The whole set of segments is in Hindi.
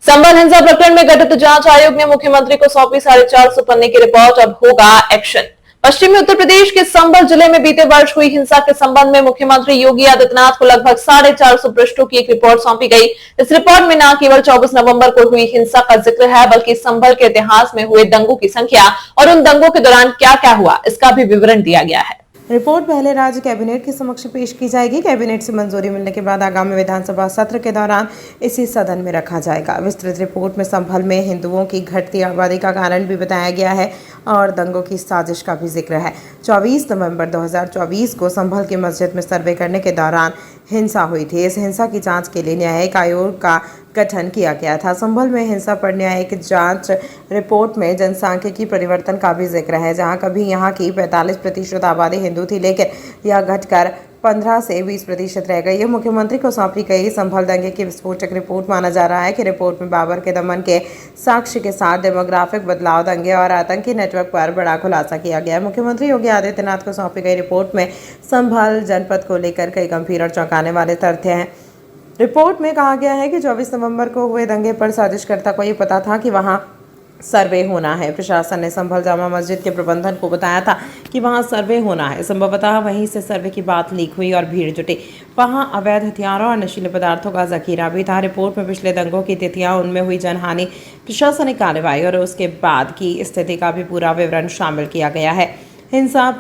संभल हिंसा प्रकरण में गठित जांच आयोग ने मुख्यमंत्री को सौंपी 450 पन्ने की रिपोर्ट। अब होगा एक्शन। पश्चिमी उत्तर प्रदेश के संभल जिले में बीते वर्ष हुई हिंसा के संबंध में मुख्यमंत्री योगी आदित्यनाथ को लगभग 450 पृष्ठों की एक रिपोर्ट सौंपी गई। इस रिपोर्ट में न केवल 24 नवंबर को हुई हिंसा का जिक्र है, बल्कि संभल के इतिहास में हुए दंगों की संख्या और उन दंगों के दौरान क्या क्या हुआ, इसका भी विवरण दिया गया है। रिपोर्ट पहले राज्य कैबिनेट के समक्ष पेश की जाएगी। कैबिनेट से मंजूरी मिलने के बाद आगामी विधानसभा सत्र के दौरान इसी सदन में रखा जाएगा। विस्तृत रिपोर्ट में संभल में हिंदुओं की घटती आबादी का कारण भी बताया गया है और दंगों की साजिश का भी जिक्र है। 24 नवंबर 2024 को संभल की मस्जिद में सर्वे करने के दौरान हिंसा हुई थी। इस हिंसा की जांच के लिए न्यायिक आयोग का गठन किया गया था। संभल में हिंसा पर न्यायिक जांच रिपोर्ट में जनसांख्यिकी परिवर्तन का भी जिक्र है, जहां कभी यहां की 45% आबादी हिंदू थी, लेकिन यह घटकर 15 से 20% रह गई है। मुख्यमंत्री को सौंपी गई संभल दंगे की विस्फोटक रिपोर्ट माना जा रहा है कि रिपोर्ट में बाबर के दमन के साक्ष्य के साथ डेमोग्राफिक बदलाव, दंगे और आतंकी नेटवर्क पर बड़ा खुलासा किया गया है। मुख्यमंत्री योगी आदित्यनाथ को सौंपी गई रिपोर्ट में संभल जनपद को लेकर कई गंभीर और चौंकाने वाले तथ्य हैं। रिपोर्ट में कहा गया है कि 24 नवंबर को हुए दंगे पर साजिशकर्ता को ये पता था कि वहां सर्वे होना है। प्रशासन ने संभल जामा मस्जिद के प्रबंधन को बताया था कि वहां सर्वे होना है। संभवतः वहीं से सर्वे की बात लीक हुई और भीड़ जुटी। वहां अवैध हथियारों और नशीले पदार्थों का जखीरा भी था। रिपोर्ट में पिछले दंगों की तिथियां, उनमें हुई जनहानि, प्रशासनिक कार्रवाई और उसके बाद की स्थिति का भी पूरा विवरण शामिल किया गया है। हिंसा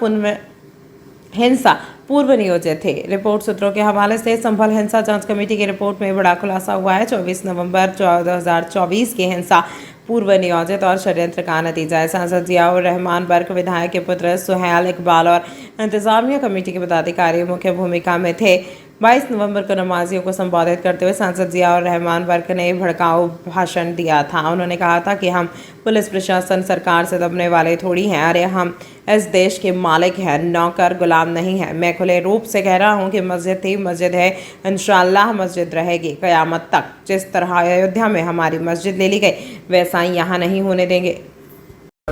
पूर्व नियोजित थे। रिपोर्ट सूत्रों के हवाले से संभल हिंसा जांच कमेटी की रिपोर्ट में बड़ा खुलासा हुआ है। 24 नवंबर 2024 की हिंसा पूर्व नियोजित और षड्यंत्र का नतीजा है। सांसद जियाउर रहमान बर्क, विधायक के पुत्र सुहेल इकबाल और इंतजामिया कमेटी के पदाधिकारी मुख्य भूमिका में थे। 22 नवंबर को नमाजियों को संबोधित करते हुए सांसद जियाउर रहमान बर्क ने भड़काऊ भाषण दिया था। उन्होंने कहा था कि हम पुलिस प्रशासन सरकार से दबने वाले थोड़ी हैं। अरे हम इस देश के मालिक हैं, नौकर गुलाम नहीं है। मैं खुले रूप से कह रहा हूं कि मस्जिद थी, मस्जिद है, इंशाअल्लाह मस्जिद रहेगी क़यामत तक। जिस तरह अयोध्या में हमारी मस्जिद ले ली गई, वैसा ही यहाँ नहीं होने देंगे।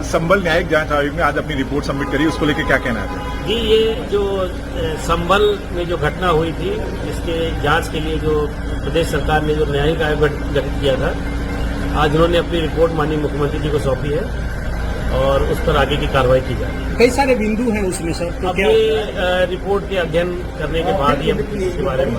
संभल न्यायिक जांच आयोग ने आज अपनी रिपोर्ट सबमिट करी, उसको लेकर क्या कहना है? जी, ये जो संभल में जो घटना हुई थी, इसके जांच के लिए जो प्रदेश सरकार ने जो न्यायिक आयोग गठित किया था, आज उन्होंने अपनी रिपोर्ट माननीय मुख्यमंत्री जी को सौंपी है और उस पर आगे की कार्रवाई की जाएगी। कई सारे बिंदु हैं उसमें सर, तो रिपोर्ट के अध्ययन करने के बाद ही हम इसके बारे में